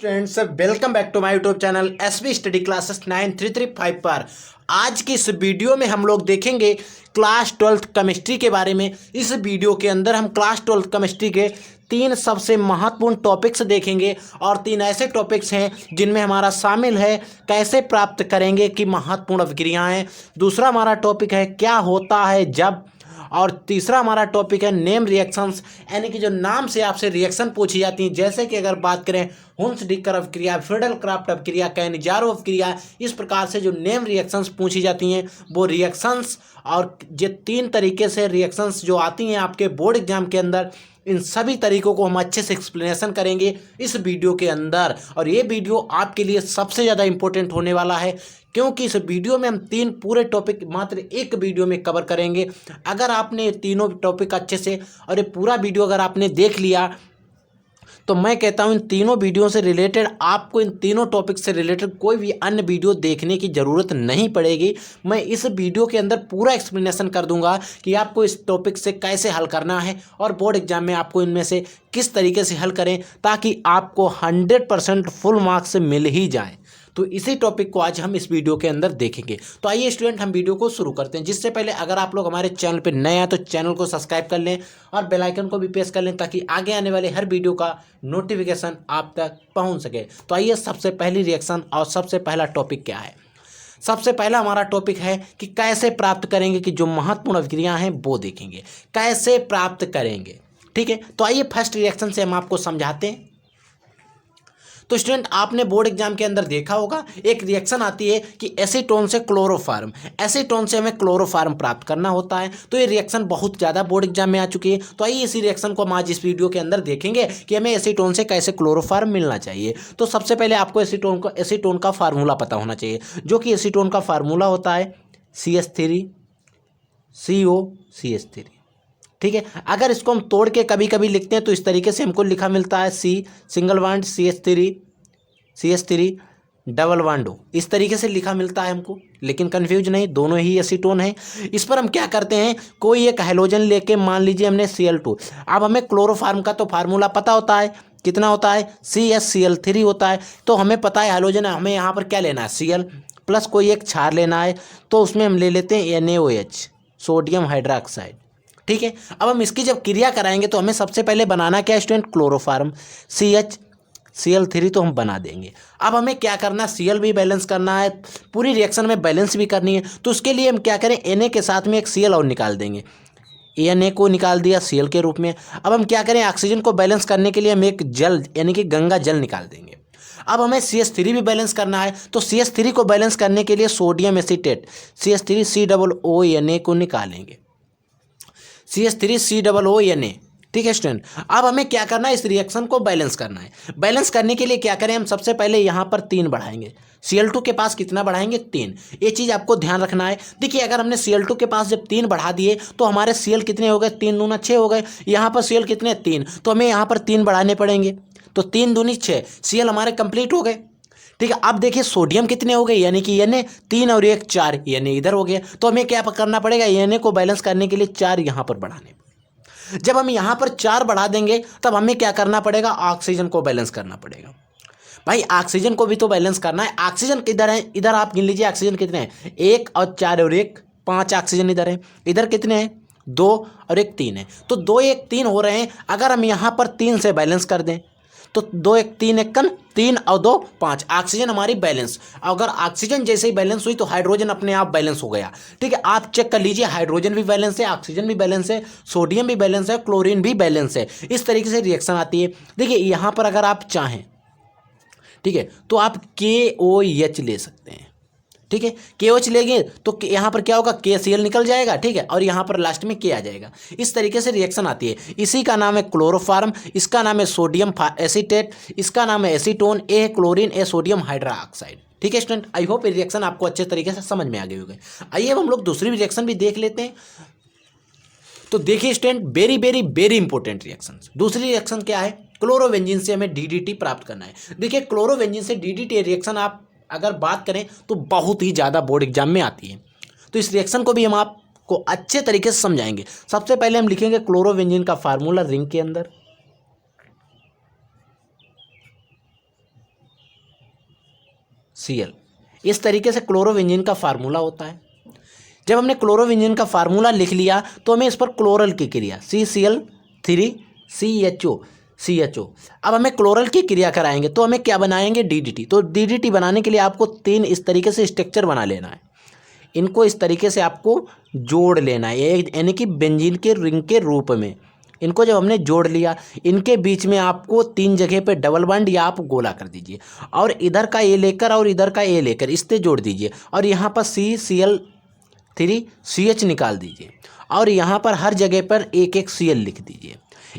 Students, welcome back to my YouTube channel SB study classes 9335 पर। आज की इस वीडियो में हम लोग देखेंगे क्लास 12th केमिस्ट्री के बारे में। इस वीडियो के अंदर हम क्लास 12th केमिस्ट्री के 3 सबसे महत्वपूर्ण टॉपिक्स देखेंगे और 3 ऐसे टॉपिक्स हैं जिनमें हमारा शामिल है कैसे प्राप्त करेंगे कि महत्वपूर्ण अभिक्रियाएं। दूसरा हमारा टॉपिक है क्या होता है जब, और तीसरा हमारा टॉपिक है नेम रिएक्शंस, यानी कि जो नाम से आपसे रिएक्शन पूछी जाती हैं। जैसे कि अगर बात करें हुंस-डिकर अभिक्रिया, फ्रीडल-क्राफ्ट अभिक्रिया, कैनिजारो अभिक्रिया, इस प्रकार से जो नेम रिएक्शंस पूछी जाती हैं वो रिएक्शंस, और ये 3 तरीके से रिएक्शंस जो आती हैं आपके बोर्ड एग्जाम के अंदर, इन सभी तरीकों को हम अच्छे से एक्सप्लेनेशन करेंगे इस वीडियो के अंदर। और ये वीडियो आपके लिए सबसे ज़्यादा इंपॉर्टेंट होने वाला है क्योंकि इस वीडियो में हम 3 पूरे टॉपिक मात्र एक वीडियो में कवर करेंगे। अगर आपने ये तीनों टॉपिक अच्छे से और ये पूरा वीडियो अगर आपने देख लिया तो मैं कहता हूँ इन तीनों वीडियो से रिलेटेड आपको इन तीनों टॉपिक से रिलेटेड कोई भी अन्य वीडियो देखने की ज़रूरत नहीं पड़ेगी। मैं इस वीडियो के अंदर पूरा एक्सप्लेनेशन कर दूंगा कि आपको इस टॉपिक से कैसे हल करना है और बोर्ड एग्जाम में आपको इनमें से किस तरीके से हल करें ताकि आपको 100% फुल मार्क्स मिल ही जाए। तो इसी टॉपिक को आज हम इस वीडियो के अंदर देखेंगे। तो आइए स्टूडेंट, हम वीडियो को शुरू करते हैं। जिससे पहले अगर आप लोग हमारे चैनल पर नए हैं तो चैनल को सब्सक्राइब कर लें और बेल आइकन को भी प्रेस कर लें ताकि आगे आने वाले हर वीडियो का नोटिफिकेशन आप तक पहुंच सके। तो आइए, सबसे पहली रिएक्शन और सबसे पहला टॉपिक क्या है। सबसे पहला हमारा टॉपिक है कि कैसे प्राप्त करेंगे कि जो महत्वपूर्ण अभिक्रियाएं हैं वो देखेंगे कैसे प्राप्त करेंगे। ठीक है, तो आइए फर्स्ट रिएक्शन से हम आपको समझाते हैं। तो स्टूडेंट, आपने बोर्ड एग्जाम के अंदर देखा होगा एक रिएक्शन आती है कि एसीटोन से क्लोरोफार्म, एसीटोन से हमें क्लोरोफार्म प्राप्त करना होता है। तो ये रिएक्शन बहुत ज़्यादा बोर्ड एग्जाम में आ चुकी है। तो आइए इसी रिएक्शन को हम आज इस वीडियो के अंदर देखेंगे कि हमें एसीटोन से कैसे क्लोरोफार्म मिलना चाहिए। तो सबसे पहले आपको एसीटोन का फार्मूला पता होना चाहिए, जो कि एसीटोन का फार्मूला होता है CH3COCH3। ठीक है, अगर इसको हम तोड़ के कभी कभी लिखते हैं तो इस तरीके से हमको लिखा मिलता है C single bond CH3 double bond O, इस तरीके से लिखा मिलता है हमको। लेकिन कंफ्यूज नहीं, दोनों ही एसीटोन है। इस पर हम क्या करते हैं, कोई एक हाइड्रोजन लेके मान लीजिए हमने Cl2। अब हमें क्लोरोफार्म का तो फार्मूला पता होता है, कितना होता है CH3 होता है। तो हमें पता है हाइड्रोजन, हमें यहाँ पर क्या लेना है Cl प्लस कोई एक क्षार लेना है। तो उसमें हम ले लेते हैं NaOH, सोडियम हाइड्रोक्साइड। ठीक है, अब हम इसकी जब क्रिया कराएंगे तो हमें सबसे पहले बनाना क्या है स्टूडेंट, क्लोरोफार्म। CH Cl3 तो हम बना देंगे। अब हमें क्या करना, Cl भी बैलेंस करना है, पूरी रिएक्शन में बैलेंस भी करनी है। तो उसके लिए हम क्या करें, Na के साथ में एक Cl और निकाल देंगे। Na को निकाल दिया Cl के रूप में। अब हम क्या करें, ऑक्सीजन को बैलेंस करने के लिए हम एक जल यानी कि गंगा जल निकाल देंगे। अब हमें CH3 भी बैलेंस करना है। तो CH3 को बैलेंस करने के लिए सोडियम एसीटेट CH3COONA को निकालेंगे, CH3COONA। ठीक है स्टूडेंट, अब हमें क्या करना है, इस रिएक्शन को बैलेंस करना है। बैलेंस करने के लिए क्या करें, हम सबसे पहले यहाँ पर 3 बढ़ाएंगे। Cl2 के पास कितना बढ़ाएंगे, 3। ये चीज़ आपको ध्यान रखना है। देखिए, अगर हमने Cl2 के पास जब 3 बढ़ा दिए तो हमारे Cl कितने हो गए, 3 दूना 6 हो गए। यहाँ पर Cl कितने, 3। तो हमें यहाँ पर 3 बढ़ाने पड़ेंगे। तो 3 दूनी 6, Cl हमारे कंप्लीट हो गए। ठीक है, अब देखिए सोडियम कितने हो गए, यानी कि Na 3 और 1 4, यानी इधर हो गया। तो हमें क्या करना पड़ेगा, Na को बैलेंस करने के लिए 4 यहाँ पर बढ़ाने। जब हम यहाँ पर 4 बढ़ा देंगे तब हमें क्या करना पड़ेगा, ऑक्सीजन को बैलेंस करना पड़ेगा। भाई ऑक्सीजन को भी तो बैलेंस करना है। ऑक्सीजन किधर है, इधर आप गिन लीजिए ऑक्सीजन कितने हैं, 1 और 4 और 1, 5 ऑक्सीजन इधर है। इधर कितने हैं, 2 और 1 3 है। तो 2 1 3 हो रहे हैं। अगर हम यहाँ पर 3 से बैलेंस कर दें तो 2 1 3 1 3 और 2 5, ऑक्सीजन हमारी बैलेंस। अगर ऑक्सीजन जैसे ही बैलेंस हुई तो हाइड्रोजन अपने आप बैलेंस हो गया। ठीक है, आप चेक कर लीजिए, हाइड्रोजन भी बैलेंस है, ऑक्सीजन भी बैलेंस है, सोडियम भी बैलेंस है, क्लोरीन भी बैलेंस है। इस तरीके से रिएक्शन आती है। देखिए यहाँ पर अगर आप चाहें, ठीक है, तो आप KOH ले सकते हैं। ठीक है, KOH लेंगे तो यहाँ पर क्या होगा, KCl निकल जाएगा। ठीक है, और यहाँ पर लास्ट में K आ जाएगा। इस तरीके से रिएक्शन आती है। इसी का नाम है क्लोरोफार्म, इसका नाम है सोडियम एसीटेट, इसका नाम है एसीटोन, A है क्लोरीन, A सोडियम हाइड्रोक्साइड। ठीक है स्टूडेंट, आई होप ये रिएक्शन आपको अच्छे तरीके से समझ में आ गई होगी। आइए अब हम लोग दूसरी रिएक्शन भी देख लेते हैं। तो देखिए student, very very very important reaction. दूसरी रिएक्शन क्या है, क्लोरोवेंजिन से हमें DDT प्राप्त करना है। देखिए क्लोरोवेंजिन से DDT रिएक्शन आप अगर बात करें तो बहुत ही ज़्यादा बोर्ड एग्जाम में आती है। तो इस रिएक्शन को भी हम आपको अच्छे तरीके से समझाएंगे। सबसे पहले हम लिखेंगे क्लोरोवेंजिन का फार्मूला रिंग के अंदर। Cl। इस तरीके से क्लोरोबेंजीन का फार्मूला होता है। जब हमने क्लोरोबेंजीन का फार्मूला लिख लिया तो हमें इस पर क्लोरल की क्रिया CCl3CHO। अब हमें क्लोरल की क्रिया कराएंगे तो हमें क्या बनाएंगे, DDT। तो DDT बनाने के लिए आपको 3 इस तरीके से स्ट्रक्चर बना लेना है। इनको इस तरीके से आपको जोड़ लेना है, यानी कि बेंजीन के रिंग के रूप में। इनको जब हमने जोड़ लिया, इनके बीच में आपको 3 जगह पे डबल बॉन्ड या आप गोला कर दीजिए, और इधर का ए लेकर और इधर का ए लेकर इससे जोड़ दीजिए, और यहाँ पर CCl3CH निकाल दीजिए, और यहाँ पर हर जगह पर एक एक Cl लिख दीजिए।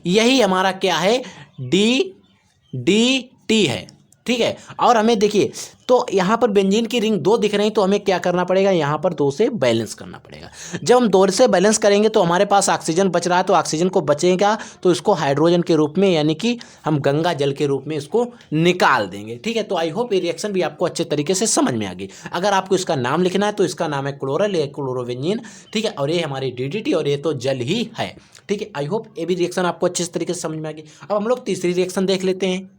यही हमारा क्या है, DDT है। ठीक है। और हमें देखिए, तो यहाँ पर बेंजीन की रिंग 2 दिख रही, तो हमें क्या करना पड़ेगा, यहाँ पर 2 से बैलेंस करना पड़ेगा। जब हम 2 से बैलेंस करेंगे तो हमारे पास ऑक्सीजन बच रहा है, तो ऑक्सीजन को बचेगा तो इसको हाइड्रोजन के रूप में, यानी कि हम गंगा जल के रूप में इसको निकाल देंगे। ठीक है। तो आई होप ये रिएक्शन भी आपको अच्छे तरीके से समझ में आ गई। अगर आपको इसका नाम लिखना है तो इसका नाम है क्लोरल, ये क्लोरोबेंजीन। ठीक है। और ये हमारी DDT, और ये तो जल ही है। ठीक है। आई होप ये भी रिएक्शन आपको अच्छे तरीके से समझ में आ गई। अब हम लोग तीसरी रिएक्शन देख लेते हैं।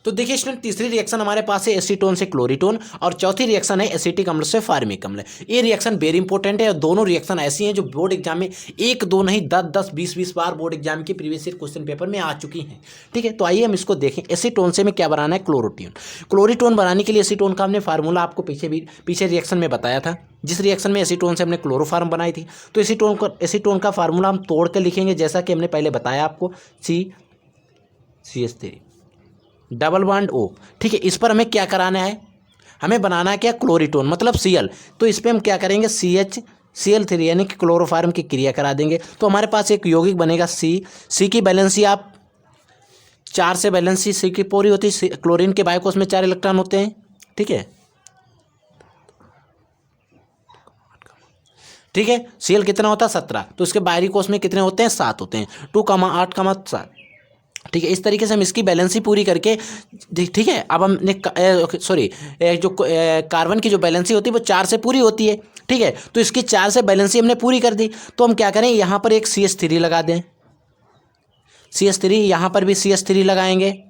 तो देखिए स्टूडेंट, तीसरी रिएक्शन हमारे पास है एसीटोन से क्लोरीटोन, और चौथी रिएक्शन है एसिटिक अम्ल से फार्मिक अम्ल। ये रिएक्शन वेरी इंपॉर्टेंट है, और दोनों रिएक्शन ऐसी हैं जो बोर्ड एग्जाम में 1 2 नहीं 10 10 20 20 बार बोर्ड एग्जाम के प्रीवियस ईयर क्वेश्चन पेपर में आ चुकी हैं। ठीक है। तो आइए हम इसको देखें। एसीटोन से में क्या बनाना है, क्लोरोटोन। क्लोरीटोन बनाने के लिए एसीटोन का हमने फार्मूला आपको पीछे रिएक्शन में बताया था, जिस रिएक्शन में एसीटोन से हमने क्लोरोफार्म बनाई थी। तो एसीटोन का फार्मूला हम तोड़ कर लिखेंगे, जैसा कि हमने पहले बताया आपको, CH3 डबल बॉन्ड O। ठीक है। इस पर हमें क्या कराना है, हमें बनाना है क्या, क्लोरीटोन, मतलब Cl। तो इस पर हम क्या करेंगे, CH Cl3 यानी कि क्लोरोफार्म की क्रिया करा देंगे। तो हमारे पास एक यौगिक बनेगा C की बैलेंसी आप 4 से बैलेंसी C की पूरी होती है। क्लोरीन के बायोकोस में 4 इलेक्ट्रॉन होते हैं। ठीक है। ठीक है। Cl कितना होता है, 17। तो इसके बाहरी कोष में कितने होते हैं, 7 होते हैं, 2,8,7। ठीक है। इस तरीके से हम इसकी बैलेंसी पूरी करके, ठीक है। अब हमने जो कार्बन की जो बैलेंसी होती है वो 4 से पूरी होती है। ठीक है। तो इसकी 4 से बैलेंसी हमने पूरी कर दी, तो हम क्या करें, यहाँ पर एक CH3 लगा दें। CH3, यहाँ पर भी CH3 लगाएंगे।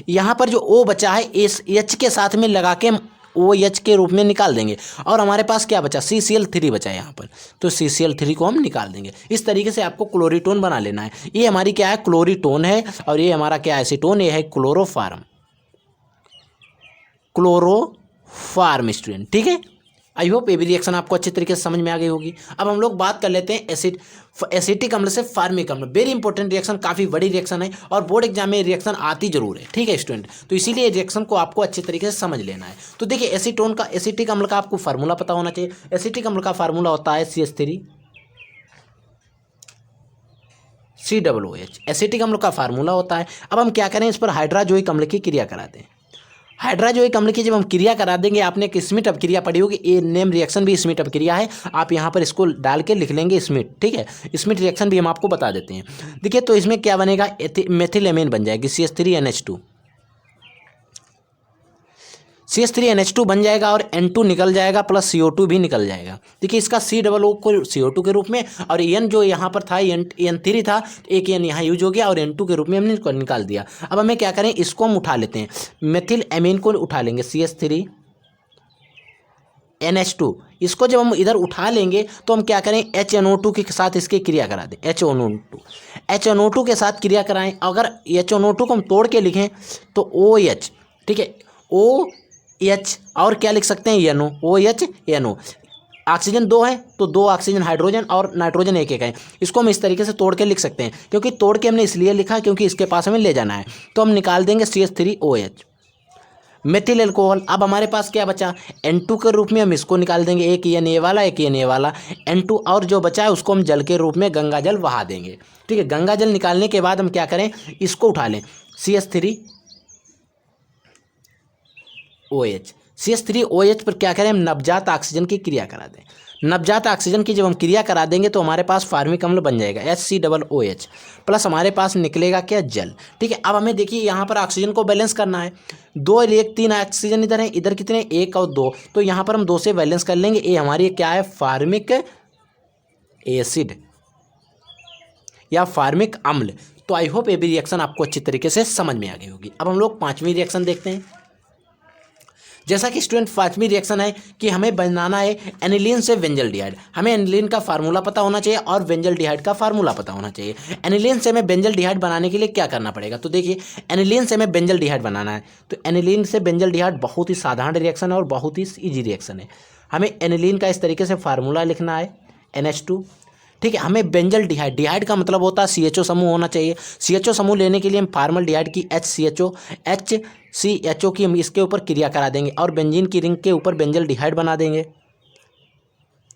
यहाँ पर जो O बचा है इस H के साथ में लगा के OH के रूप में निकाल देंगे, और हमारे पास क्या बचा, CCl3 बचा है यहाँ पर, तो CCl3 को हम निकाल देंगे। इस तरीके से आपको क्लोरीटोन बना लेना है। ये हमारी क्या है, क्लोरीटोन है, और ये हमारा क्या है, एसीटोन। ये है क्लोरोफार्म स्टूडेंट। ठीक है। आई होप ये भी रिएक्शन आपको अच्छे तरीके से समझ में आ गई होगी। अब हम लोग बात कर लेते हैं एसिटिक अम्ल से फार्मिक अम्ल। वेरी इंपॉर्टेंट रिएक्शन, काफ़ी बड़ी रिएक्शन है, और बोर्ड एग्जाम में रिएक्शन आती जरूर है। ठीक है स्टूडेंट। तो इसीलिए रिएक्शन को आपको अच्छे तरीके से समझ लेना है। तो देखिए, एसिटिक अम्ल का आपको फार्मूला पता होना चाहिए। एसिटिक अम्ल का फार्मूला होता है CH3COOH। एसिटिक अम्ल का फार्मूला होता है। अब हम क्या करें, इस पर हाइड्रोजोइक अम्ल की क्रिया कराते हैं। हाइड्रोजोइक अम्ल की जब हम क्रिया करा देंगे, आपने एक स्मिट अपक्रिया पढ़ी होगी, ये नेम रिएक्शन भी स्मिट अपक्रिया है। आप यहाँ पर इसको डाल के लिख लेंगे स्मिट। ठीक है। स्मिट रिएक्शन भी हम आपको बता देते हैं। देखिए, तो इसमें क्या बनेगा, मेथिलेमीन बन जाएगी, CH3NH2 बन जाएगा, और N2 निकल जाएगा, प्लस CO2 भी निकल जाएगा। देखिए, इसका COO को CO2 के रूप में, और N जो यहाँ पर था N3 था, एक N यहाँ यूज हो गया, और N2 के रूप में हमने निकाल दिया। अब हमें क्या करें, इसको हम उठा लेते हैं, मेथिल एमीन को उठा लेंगे, CH3NH2। इसको जब हम इधर उठा लेंगे तो हम क्या करें, HNO2 के साथ इसकी क्रिया करा दें। HNO2 के साथ क्रिया कराएं। अगर HNO2 को हम तोड़ के लिखें तो OH। ठीक है। OH, और क्या लिख सकते हैं, NO, OH NO। ऑक्सीजन 2 है तो 2 ऑक्सीजन हाइड्रोजन, और नाइट्रोजन 1 1 है। इसको हम इस तरीके से तोड़ के लिख सकते हैं, क्योंकि तोड़ के हमने इसलिए लिखा क्योंकि इसके पास हमें ले जाना है। तो हम निकाल देंगे CH3OH, मेथिल एल्कोहल। अब हमारे पास क्या बचा, N2 के रूप में हम इसको निकाल देंगे, एक ये वाला, एक ये वाला N2, और जो बचा है उसको हम जल के रूप में गंगा जल बहा देंगे। ठीक है। गंगा जल निकालने के बाद हम क्या करें, इसको उठा लें, CH3OH पर क्या करें, हम नवजात ऑक्सीजन की क्रिया करा दें। नवजात ऑक्सीजन की जब हम क्रिया करा देंगे तो हमारे पास फार्मिक अम्ल बन जाएगा, HCOOH, प्लस हमारे पास निकलेगा क्या, जल। ठीक है। अब हमें देखिए, यहाँ पर ऑक्सीजन को बैलेंस करना है। 2 1 3 ऑक्सीजन इधर है, इधर कितने, 1 और 2, तो यहाँ पर हम 2 से बैलेंस कर लेंगे। ये हमारी क्या है, फार्मिक एसिड या फार्मिक अम्ल। तो आई होप ये भी रिएक्शन आपको अच्छी तरीके से समझ में आ गई होगी। अब हम लोग 5वीं रिएक्शन देखते हैं। जैसा कि स्टूडेंट पांचवी रिएक्शन है कि हमें बनाना है एनिलीन से बेंजल्डिहाइड। हमें एनिलीन का फार्मूला पता होना चाहिए और बेंजल्डिहाइड का फार्मूला पता होना चाहिए। एनिलीन से हमें बेंजल्डिहाइड बनाने के लिए क्या करना पड़ेगा, तो देखिए एनिलीन से हमें बेंजल्डिहाइड बनाना है तो एनिलीन से बेंजल्डिहाइड बहुत ही साधारण रिएक्शन है और बहुत ही ईजी रिएक्शन है। हमें एनिलीन का इस तरीके से फार्मूला लिखना है NH2, ठीक है। हमें बेंजल्डिहाइड, डिहाइड का मतलब होता है CHO समूह होना चाहिए। CHO समूह लेने के लिए हम फार्मल्डिहाइड की HCHO की हम इसके ऊपर क्रिया करा देंगे और बेंजीन की रिंग के ऊपर बेंजल्डिहाइड बना देंगे।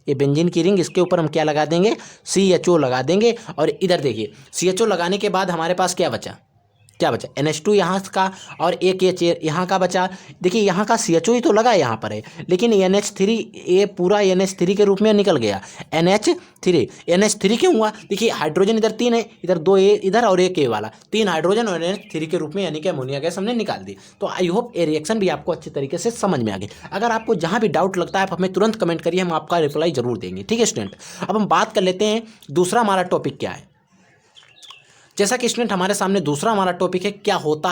ये बेंजीन की रिंग, इसके ऊपर हम क्या लगा देंगे, CHO लगा देंगे। और इधर देखिए CHO लगाने के बाद हमारे पास क्या बचा NH2 यहाँ का और एक ये यहाँ का बचा। देखिए यहाँ का CHO ही तो लगा है यहाँ पर है, लेकिन NH3 ये पूरा NH3 के रूप में निकल गया। NH3 क्यों हुआ, देखिए हाइड्रोजन इधर 3 है, इधर 2 ए इधर और एक ए वाला, 3 हाइड्रोजन और NH3 के रूप में यानी कि अमोनिया गैस हमने निकाल दी। तो आई होप ये रिएक्शन भी आपको अच्छे तरीके से समझ में आ गई। अगर आपको जहाँ भी डाउट लगता है आप हमें तुरंत कमेंट करिए, हम आपका रिप्लाई जरूर देंगे, ठीक है स्टूडेंट। अब हम बात कर लेते हैं दूसरा हमारा टॉपिक क्या है। जैसा कि स्टूडेंट हमारे सामने दूसरा हमारा टॉपिक है क्या होता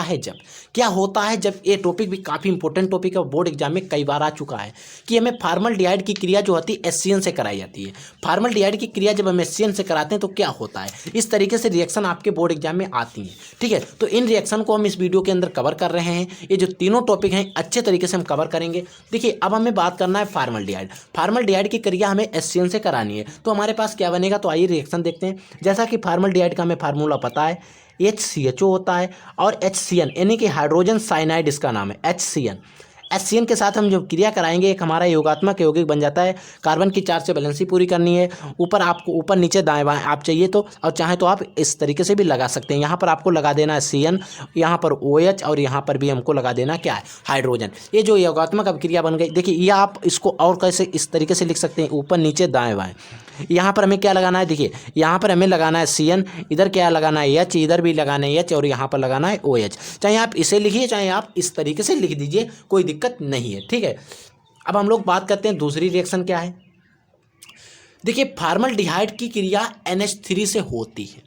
है जब ये टॉपिक भी काफ़ी इंपॉर्टेंट टॉपिक है और बोर्ड एग्जाम में कई बार आ चुका है कि हमें फार्मल्डिहाइड की क्रिया जो होती है HCN से कराई जाती है। फार्मल्डिहाइड की क्रिया जब हम HCN से कराते हैं तो क्या होता है, इस तरीके से रिएक्शन आपके बोर्ड एग्जाम में आती हैं, ठीक है। तो इन रिएक्शन को हम इस वीडियो के अंदर कवर कर रहे हैं। ये जो तीनों टॉपिक हैं अच्छे तरीके से हम कवर करेंगे। देखिए अब हमें बात करना है फार्मल्डिहाइड की क्रिया हमें HCN से करानी है तो हमारे पास क्या बनेगा, तो आइए रिएक्शन देखते हैं। जैसा कि फार्मल्डिहाइड का हमें फार्मूला पता है, HCHO होता है और HCN यानी कि हाइड्रोजन साइनाइड इसका नाम है HCN के साथ हम जो क्रिया कराएंगे एक हमारा योगात्मक यौगिक बन जाता है। कार्बन की 4 से बैलेंसी पूरी करनी है, आपको ऊपर नीचे दाएं बाएं आप चाहिए तो, और चाहे तो आप इस तरीके से भी लगा सकते हैं। यहाँ पर आपको लगा देना है CN, यहाँ पर OH और यहाँ पर भी हमको लगा देना क्या है, हाइड्रोजन। ये जो योगात्मक अभिक्रिया बन गई, देखिए ये आप इसको और कैसे इस तरीके से लिख सकते हैं, ऊपर नीचे दाएं बाएं। यहाँ पर हमें क्या लगाना है, देखिए यहाँ पर हमें लगाना है CN, इधर क्या लगाना है H, इधर भी लगाना है H और यहाँ पर लगाना है OH। चाहे आप इसे लिखिए चाहे आप इस तरीके से लिख दीजिए, कोई दिक्कत नहीं है, ठीक है। अब हम लोग बात करते हैं दूसरी रिएक्शन क्या है। देखिए फार्मल्डिहाइड की क्रिया NH3 से होती है।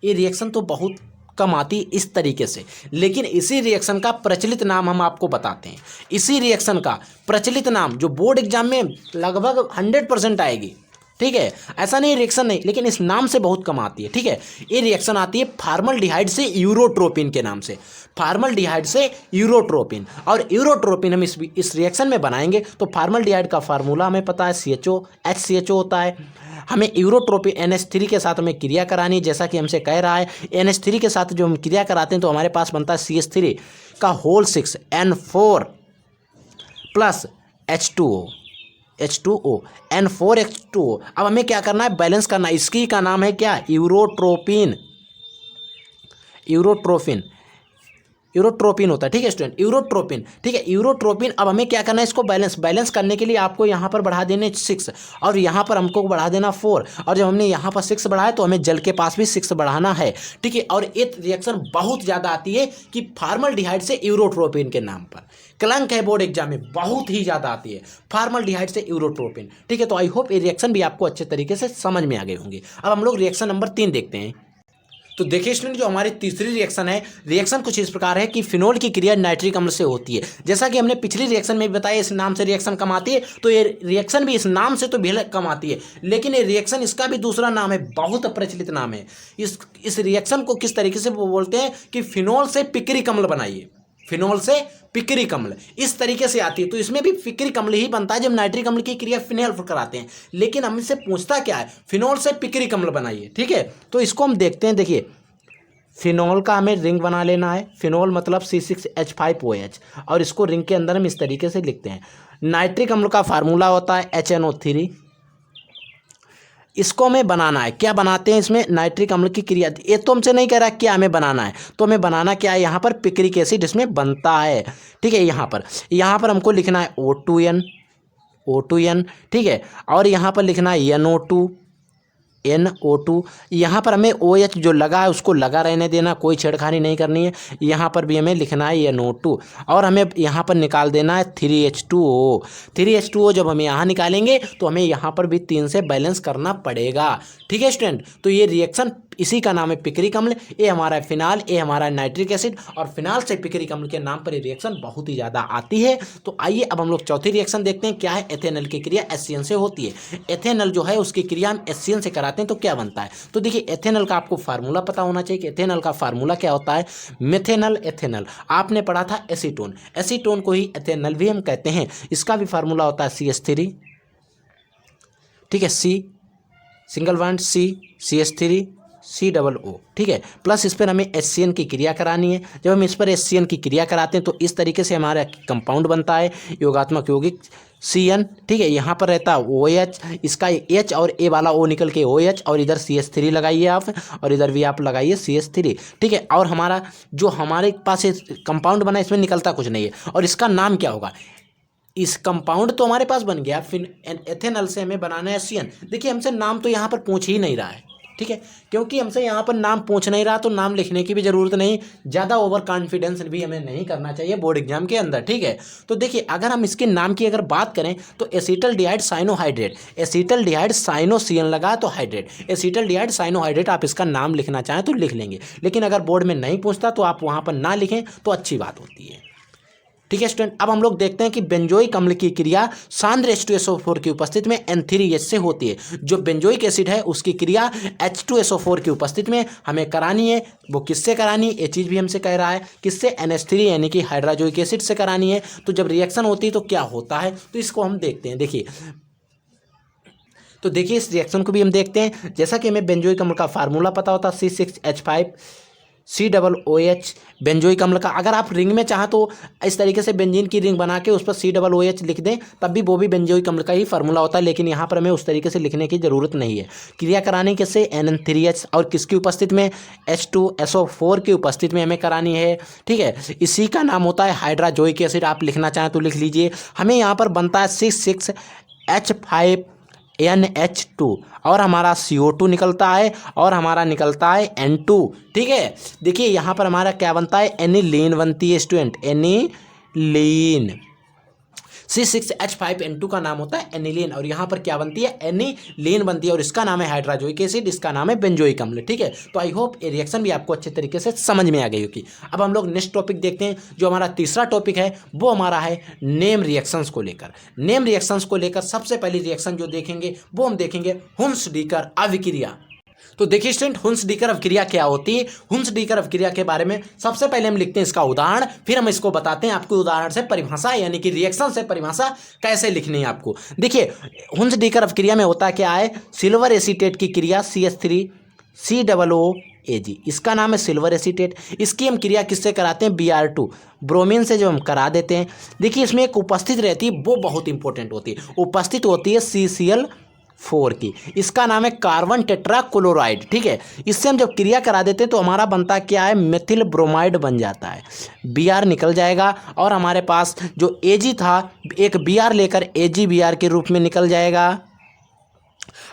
ये रिएक्शन तो बहुत कम आती है इस तरीके से, लेकिन इसी रिएक्शन का प्रचलित नाम हम आपको बताते हैं। इसी रिएक्शन का प्रचलित नाम जो बोर्ड एग्जाम में लगभग 100% आएगी, ठीक है। ऐसा नहीं रिएक्शन नहीं, लेकिन इस नाम से बहुत कम आती है, ठीक है। ये रिएक्शन आती है फार्मल्डिहाइड से यूरोट्रोपिन के नाम से, फार्मल्डिहाइड से यूरोट्रोपिन। और यूरोट्रोपिन हम इस रिएक्शन में बनाएंगे तो फार्मल्डिहाइड का फार्मूला हमें पता है HCHO होता है। हमें यूरोट्रोपिन NH3 के साथ हमें क्रिया करानी है, जैसा कि हमसे कह रहा है NH3 के साथ जो हम क्रिया कराते हैं तो हमारे पास बनता है CH3 का whole 6 N4 plus H2O N4H2O। अब हमें क्या करना है, बैलेंस करना है। इसकी का नाम है क्या, यूरोट्रोपिन होता है, ठीक है स्टूडेंट, यूरोट्रोपिन, ठीक है यूरोट्रोपिन। अब हमें क्या करना है, इसको बैलेंस करने के लिए आपको यहाँ पर बढ़ा देने 6 और यहाँ पर हमको बढ़ा देना 4, और जब हमने यहाँ पर 6 बढ़ाया तो हमें जल के पास भी 6 बढ़ाना है, ठीक है। और ये रिएक्शन बहुत ज़्यादा आती है कि फार्मल्डिहाइड से यूरोट्रोपिन के नाम पर कलंक है बोर्ड एग्जाम में, बहुत ही ज़्यादा आती है फार्मल्डिहाइड से यूरोट्रोपिन, ठीक है। तो आई होप ये रिएक्शन भी आपको अच्छे तरीके से समझ में आ गए होंगे। अब हम लोग रिएक्शन नंबर 3 देखते हैं। तो देखिए स्टूडेंट जो हमारी तीसरी रिएक्शन है, रिएक्शन कुछ इस प्रकार है कि फिनोल की क्रिया नाइट्रिक अम्ल से होती है। जैसा कि हमने पिछली रिएक्शन में भी बताया इस नाम से रिएक्शन कम आती है, तो ये रिएक्शन भी इस नाम से तो बेहद कम आती है, लेकिन ये रिएक्शन इसका भी दूसरा नाम है, बहुत प्रचलित नाम है। इस रिएक्शन को किस तरीके से वो बोलते हैं कि फिनोल से पिक्रिक अम्ल बनाइए, फिनोल से पिक्रिक अम्ल इस तरीके से आती है। तो इसमें भी पिक्रिक अम्ल ही बनता है जब नाइट्रिक अम्ल की क्रिया फिनोल कराते हैं, लेकिन हमसे पूछता क्या है, फिनोल से पिक्रिक अम्ल बनाइए, ठीक है। तो इसको हम देखते हैं। देखिए फिनोल का हमें रिंग बना लेना है, फिनोल मतलब C6H5OH, और इसको रिंग के अंदर हम इस तरीके से लिखते हैं। नाइट्रिक अम्ल का फार्मूला होता है HNO3। इसको हमें बनाना है, क्या बनाते हैं इसमें, नाइट्रिक अम्ल की क्रिया। ये तो हमसे नहीं कह रहा क्या हमें बनाना है, तो हमें बनाना क्या है, यहाँ पर पिक्रिक एसिड इसमें बनता है, ठीक है। यहाँ पर हमको लिखना है O2N, ठीक है, और यहाँ पर लिखना है NO2, NO2। यहाँ पर हमें OH जो लगा है उसको लगा रहने देना, कोई छेड़खानी नहीं करनी है। यहाँ पर भी हमें लिखना है NO2 और हमें यहाँ पर निकाल देना है 3H2O। 3H2O जब हम यहाँ निकालेंगे तो हमें यहाँ पर भी 3 से बैलेंस करना पड़ेगा। ठीक है स्टूडेंट, तो ये रिएक्शन इसी का नाम है पिक्रिक अम्ल। ए हमारा फिनाल, ए हमारा नाइट्रिक एसिड और फिनाल से पिक्रिक अम्ल के नाम पर ये रिएक्शन बहुत ही ज़्यादा आती है। तो आइए अब हम लोग चौथी रिएक्शन देखते हैं क्या है। एथेनॉल की क्रिया HCN से होती है। एथेनॉल जो है उसकी क्रिया हम HCN से कराते हैं तो क्या बनता है। तो देखिए एथेनॉल का आपको फार्मूला पता होना चाहिए कि एथेनॉल का फार्मूला क्या होता है। मेथेनॉल एथेनॉल आपने पढ़ा था एसीटोन, एसीटोन को ही एथेनॉल भी हम कहते हैं। इसका भी फार्मूला होता है CH3, ठीक है, C single bond CH3 COO, ठीक है, प्लस इस पर हमें HCN की क्रिया करानी है। जब हम इस पर HCN की क्रिया कराते हैं तो इस तरीके से हमारा कंपाउंड बनता है योगात्मक यौगिक CN, ठीक है। यहाँ पर रहता है OH, इसका H और A वाला O निकल के OH और इधर CH3 लगाइए आप और इधर भी आप लगाइए CH3, ठीक है। और हमारा जो हमारे पास कंपाउंड बना इसमें निकलता कुछ नहीं है और इसका नाम क्या होगा। इस कंपाउंड तो हमारे पास बन गया, फिर एथेनॉल से हमें बनाना है HCN। देखिए हमसे नाम तो यहाँ पर पूछ ही नहीं रहा है, ठीक है, क्योंकि हमसे यहाँ पर नाम पूछ नहीं रहा तो नाम लिखने की भी ज़रूरत नहीं। ज़्यादा ओवर कॉन्फिडेंस भी हमें नहीं करना चाहिए बोर्ड एग्जाम के अंदर, ठीक है। तो देखिए अगर हम इसके नाम की अगर बात करें तो एसिटल्डिहाइड साइनोहाइड्रेट, एसिटल्डिहाइड साइनो-CN लगा तो हाइड्रेट, एसिटल्डिहाइड साइनोहाइड्रेट आप इसका नाम लिखना चाहें तो लिख लेंगे, लेकिन अगर बोर्ड में नहीं पूछता तो आप वहाँ पर ना लिखें तो अच्छी बात होती है, ठीक है स्टूडेंट। अब हम लोग देखते हैं कि बेंजोइक अम्ल की क्रिया सांद्र H2SO4 की उपस्थिति में N3H से होती है। जो बेंजोइक एसिड है उसकी क्रिया H2SO4 की उपस्थिति में हमें करानी है। वो किससे करानी है ये चीज़ भी हमसे कह रहा है, किससे, NH3 यानी कि हाइड्रोजोइक एसिड से करानी है। तो जब रिएक्शन होती है तो क्या होता है तो इसको हम देखते हैं। देखिए तो देखिए इस रिएक्शन को भी हम देखते हैं। जैसा कि हमें बेंजोइक अम्ल का फार्मूला पता होता है C6H5COOH बेंजोइक अम्ल का। अगर आप रिंग में चाहें तो इस तरीके से बेंजीन की रिंग बना के उस पर COOH लिख दें, तब भी वो भी बेंजोइक अम्ल का ही फार्मूला होता है, लेकिन यहाँ पर हमें उस तरीके से लिखने की ज़रूरत नहीं है। क्रिया कराने के से NN3H और किसकी उपस्थिति में, H2SO4 की उपस्थिति में हमें करानी है, ठीक है। इसी का नाम होता है हाइड्रोजोइक एसिड। आप लिखना चाहें तो लिख लीजिए। हमें यहाँ पर बनता है 6,6H5NH2 और हमारा CO2 निकलता है और हमारा निकलता है N2, ठीक है। देखिए यहाँ पर हमारा क्या बनता है, एनिलीन बनती है स्टूडेंट, एनिलीन। C6H5N2 का नाम होता है एनिलीन और यहाँ पर क्या बनती है, एनिलीन बनती है और इसका नाम है हाइड्रोजोइक एसिड, इसका नाम है बेंजोइक अम्ल, ठीक है। तो आई होप ये रिएक्शन भी आपको अच्छे तरीके से समझ में आ गई होगी। अब हम लोग नेक्स्ट टॉपिक देखते हैं। जो हमारा तीसरा टॉपिक है वो हमारा है नेम रिएक्शंस को लेकर। नेम रिएक्शंस को लेकर सबसे पहली रिएक्शन जो देखेंगे वो हम देखेंगे हुंस-डीकर अभिक्रिया। तो देखिए स्टूडेंट हुंस-डीकर अभिक्रिया क्या होती है। हुंस-डीकर अभिक्रिया के बारे में सबसे पहले हम लिखते हैं इसका उदाहरण, फिर हम इसको बताते हैं आपको उदाहरण से परिभाषा यानी कि रिएक्शन से परिभाषा कैसे लिखनी है आपको। देखिए हुंस-डीकर अभिक्रिया में होता क्या है, सिल्वर एसीटेट की क्रिया CH3COOAG, इसका नाम है सिल्वर एसीटेट। इसकी हम क्रिया किससे कराते हैं, Br2 ब्रोमीन से जो हम करा देते हैं। देखिए इसमें एक उपस्थित रहती है वो बहुत इंपॉर्टेंट होती है, उपस्थित होती है CCl4 की, इसका नाम है कार्बन टेट्राक्लोराइड, ठीक है। इससे हम जब क्रिया करा देते हैं तो हमारा बनता क्या है, मेथिल ब्रोमाइड बन जाता है। Br निकल जाएगा और हमारे पास जो Ag था एक Br लेकर AgBr के रूप में निकल जाएगा।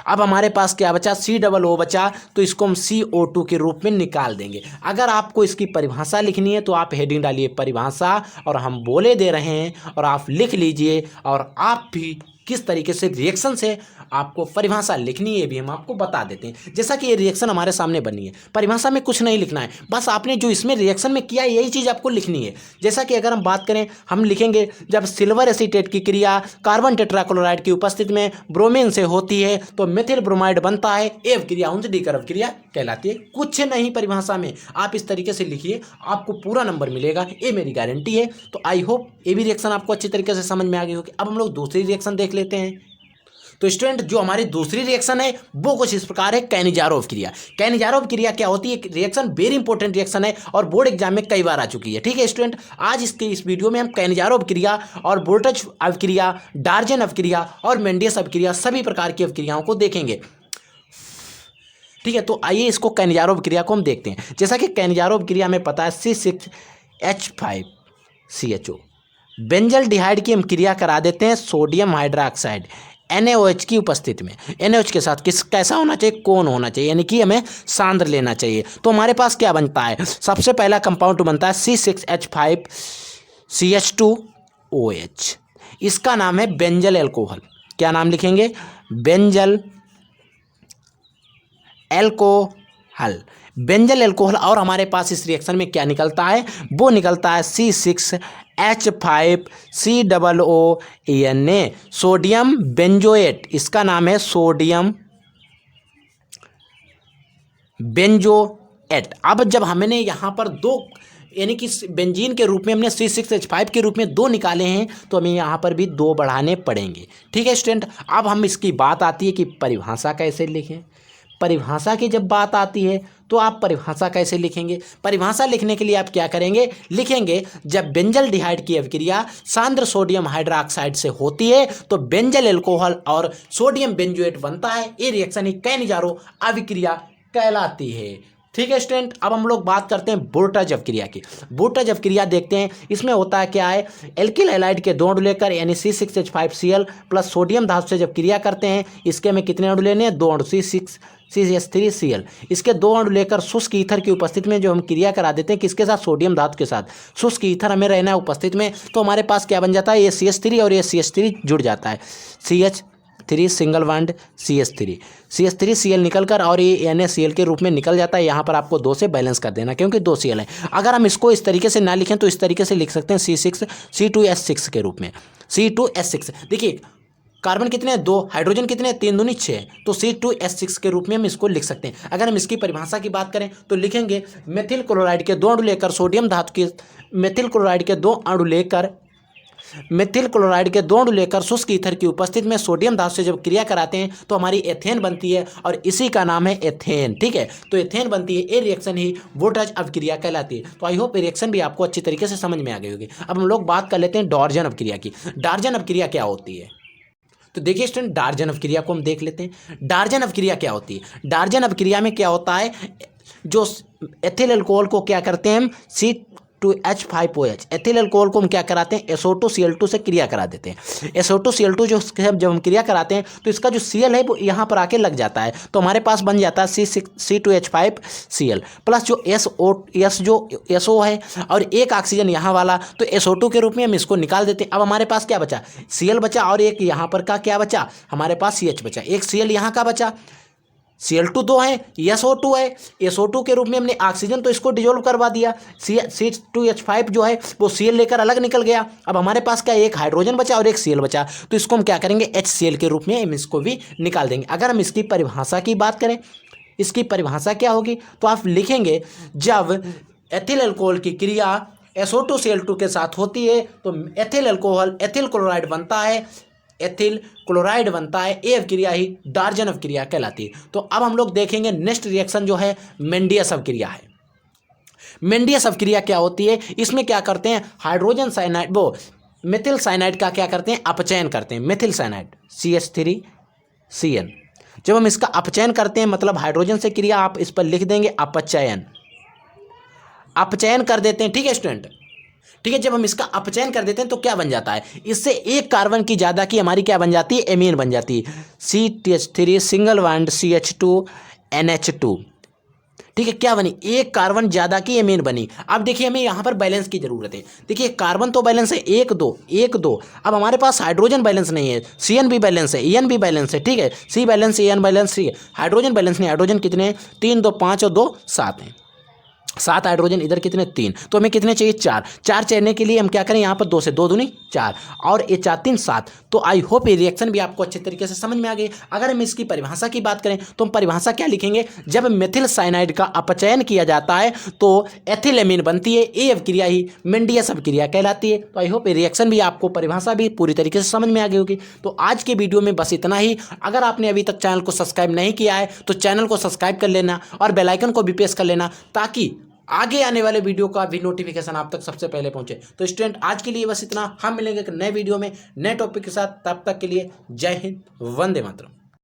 अब हमारे पास क्या बचा, COO बचा, तो इसको हम CO2 के रूप में निकाल देंगे। अगर आपको इसकी परिभाषा लिखनी है तो आप हेडिंग डालिए परिभाषा और हम बोले दे रहे हैं और आप लिख लीजिए। और आप भी किस तरीके से रिएक्शन से आपको परिभाषा लिखनी है भी हम आपको बता देते हैं। जैसा कि ये रिएक्शन हमारे सामने बनी है, परिभाषा में कुछ नहीं लिखना है, बस आपने जो इसमें रिएक्शन में किया है यही चीज़ आपको लिखनी है। जैसा कि अगर हम बात करें, हम लिखेंगे जब सिल्वर एसीटेट की क्रिया कार्बन टेट्राक्लोराइड की उपस्थिति में ब्रोमीन से होती है तो मेथिल ब्रोमाइड बनता है, ये अभिक्रिया हुंस-डीकर अभिक्रिया कहलाती है। कुछ नहीं परिभाषा में, आप इस तरीके से लिखिए, आपको पूरा नंबर मिलेगा, ये मेरी गारंटी है। तो आई होप ये भी रिएक्शन आपको अच्छी तरीके से समझ में आ गई होगी। अब हम लोग दूसरी रिएक्शन देख लेते हैं। तो स्टूडेंट जो हमारी दूसरी रिएक्शन है वो कुछ इस प्रकार है, कैनिजारोव क्रिया। कैनिजारोव क्रिया क्या होती है, रिएक्शन वेरी इंपॉर्टेंट रिएक्शन है और बोर्ड एग्जाम में कई बार आ चुकी है, ठीक है स्टूडेंट। आज इस वीडियो में हम कैनिजारोव क्रिया और वोल्टेज अभिक्रिया, डार्जन अभिक्रिया और मेंडियस अभिक्रिया सभी प्रकार की अभिक्रियाओं को देखेंगे, ठीक है। तो आइए इसको कैनिजारोव क्रिया को हम देखते हैं। जैसा कि कैनिजारोव क्रिया में पता है C6H5CHO बेंजल्डिहाइड की हम क्रिया करा देते हैं सोडियम हाइड्रोक्साइड NaOH की उपस्थिति में NaOH के साथ कैसा होना चाहिए, कौन होना चाहिए, यानी कि हमें सांद्र लेना चाहिए। तो हमारे पास क्या बनता है, सबसे पहला कंपाउंड बनता है C6H5CH2OH। इसका नाम है बेंजल एल्कोहल। क्या नाम लिखेंगे, बेंजल एल्कोहल, बेंजल एल्कोहल। और हमारे पास इस रिएक्शन में क्या निकलता है, वो निकलता है C6H5COONA, सोडियम बेंजोएट। इसका नाम है सोडियम बेंजोएट। अब जब हमने यहाँ पर दो यानी कि बेंजीन के रूप में हमने C6H5 के रूप में 2 निकाले हैं, तो हमें यहाँ पर भी 2 बढ़ाने पड़ेंगे। ठीक है स्टूडेंट, अब हम इसकी बात आती है कि परिभाषा कैसे लिखें। परिभाषा की जब बात आती है तो आप परिभाषा कैसे लिखेंगे, परिभाषा लिखने के लिए आप क्या करेंगे, लिखेंगे जब बेंजल्डिहाइड की अभिक्रिया सांद्र सोडियम हाइड्रोक्साइड से होती है तो बेंजल एल्कोहल और सोडियम बेंजोएट बनता है। ये रिएक्शन ही कैनिजारो अभिक्रिया कहलाती है। ठीक है स्टूडेंट, अब हम लोग बात करते हैं बोर्टज अभिक्रिया की। बोर्टज अभिक्रिया देखते हैं, इसमें होता है क्या है, एल्किल हैलाइड के 2 अणु लेकर यानी C6H5Cl प्लस सोडियम धातु से जब क्रिया करते हैं, इसके में कितने अणु लेने हैं, 2 अणु CH3Cl। इसके 2 अणु लेकर शुष्क ईथर की उपस्थिति में जो हम क्रिया करा देते हैं, किसके साथ, सोडियम धातु के साथ। शुष्क ईथर हमें रहना है उपस्थिति में, तो हमारे पास क्या बन जाता है, ये CH3 और ये CH3 जुड़ जाता है, CH3 सिंगल बॉन्ड CH3Cl निकलकर और ये NaCl के रूप में निकल जाता है। यहाँ पर आपको 2 से बैलेंस कर देना क्योंकि 2 Cl है। अगर हम इसको इस तरीके से ना लिखें तो इस तरीके से लिख सकते हैं C2S6 के रूप में, C2S6। देखिए कार्बन कितने हैं, 2, हाइड्रोजन कितने हैं, 3 दूनी 6, तो C2S6 के रूप में हम इसको लिख सकते हैं। अगर हम इसकी परिभाषा की बात करें तो लिखेंगे मेथिल क्लोराइड के 2 अणु लेकर सोडियम धातु के मेथिल क्लोराइड के 2 अणु लेकर शुष्क ईथर की उपस्थिति में सोडियम धातु से जब क्रिया कराते हैं तो हमारी एथेन बनती है और इसी का नाम है एथेन। ठीक है, तो एथेन बनती है, ये रिएक्शन ही बोर्टज अभिक्रिया कहलाती है। तो आई होप ये रिएक्शन भी आपको अच्छी तरीके से समझ में आ गई होगी। अब हम लोग बात कर लेते हैं डॉर्जन अभिक्रिया की। डॉर्जन अभिक्रिया क्या होती है, तो देखिए स्टूडेंट, डार्जन अभिक्रिया को हम देख लेते हैं। डार्जन अभिक्रिया क्या होती है, डार्जन अभिक्रिया में क्या होता है, जो एथिल अल्कोहल को क्या करते हैं हम C2H5OH, एथिल अल्कोहल को हम क्या कराते हैं, SO2Cl2 से क्रिया करा देते हैं। SO2Cl2 जो जब हम क्रिया कराते हैं तो इसका जो Cl है वो यहाँ पर आके लग जाता है, तो हमारे पास बन जाता है C2H5Cl प्लस जो SO है और एक ऑक्सीजन यहाँ वाला, तो SO2 के रूप में हम इसको निकाल देते हैं। अब हमारे पास क्या बचा, Cl बचा और एक यहाँ पर का क्या बचा, हमारे पास CH बचा, एक Cl यहाँ का बचा, Cl2 2 है, SO2 है, SO2 के रूप में हमने ऑक्सीजन तो इसको डिजोल्व करवा दिया, C2H5 जो है वो Cl लेकर अलग निकल गया। अब हमारे पास क्या, एक हाइड्रोजन बचा और एक Cl बचा, तो इसको हम क्या करेंगे, HCl के रूप में हम इसको भी निकाल देंगे। अगर हम इसकी परिभाषा की बात करें, इसकी परिभाषा क्या होगी, तो आप लिखेंगे जब एथिल अल्कोहल की क्रिया SO2Cl2 के साथ होती है तो एथिल अल्कोहल एथिल क्लोराइड बनता है, एथिल क्लोराइड बनता है। ये अभिक्रिया ही डार्जन अभिक्रिया कहलाती है। तो अब हम लोग देखेंगे नेक्स्ट रिएक्शन जो है मेंडियस अभिक्रिया है। मेंडियस अभिक्रिया क्या होती है, इसमें क्या करते हैं, हाइड्रोजन साइनाइड वो मेथिल साइनाइड का क्या करते हैं, अपचयन करते हैं। मेथिल साइनाइड CH3CN, जब हम इसका अपचयन करते हैं मतलब हाइड्रोजन से क्रिया, आप इस पर लिख देंगे अपचयन, अपचयन कर देते हैं। ठीक है स्टूडेंट, ठीक है, जब हम इसका अपचयन कर देते हैं तो क्या बन जाता है, इससे एक कार्बन की ज़्यादा की हमारी क्या बन जाती है, एमीन बन जाती है, CH3 सिंगल बॉन्ड CH2NH2। ठीक है, क्या बनी, एक कार्बन ज़्यादा की एमीन बनी। अब देखिए हमें यहाँ पर बैलेंस की ज़रूरत है। देखिए कार्बन तो बैलेंस है 1 2 1 2, अब हमारे पास हाइड्रोजन बैलेंस नहीं है, CN भी बैलेंस है, EN भी बैलेंस है। ठीक है, C बैलेंस EN बैलेंस, ठीक है, हाइड्रोजन बैलेंस नहीं, हाइड्रोजन कितने हैं, 3 2 5 और 2 7 हैं, 7 हाइड्रोजन, इधर कितने 3, तो हमें कितने चाहिए 4 चाहिए के लिए हम क्या करें, यहाँ पर 2 से 2 दूनी 4 और ये 4 3 7। तो आई होप ये रिएक्शन भी आपको अच्छे तरीके से समझ में आ गई। अगर हम इसकी परिभाषा की बात करें तो हम परिभाषा क्या लिखेंगे, जब मेथिल साइनाइड का अपचयन किया जाता है तो एथिलेमीन बनती है, ये अभिक्रिया ही मेंडियस अभिक्रिया कहलाती है। तो आई होप ये रिएक्शन भी आपको परिभाषा भी पूरी तरीके से समझ में आ गई होगी। तो आज के वीडियो में बस इतना ही। अगर आपने अभी तक चैनल को सब्सक्राइब नहीं किया है तो चैनल को सब्सक्राइब कर लेना और बेल आइकन को भी प्रेस कर लेना ताकि आगे आने वाले वीडियो का भी नोटिफिकेशन आप तक सबसे पहले पहुंचे। तो स्टूडेंट आज के लिए बस इतना, हम मिलेंगे एक नए वीडियो में नए टॉपिक के साथ, तब तक के लिए जय हिंद, वंदे मातरम।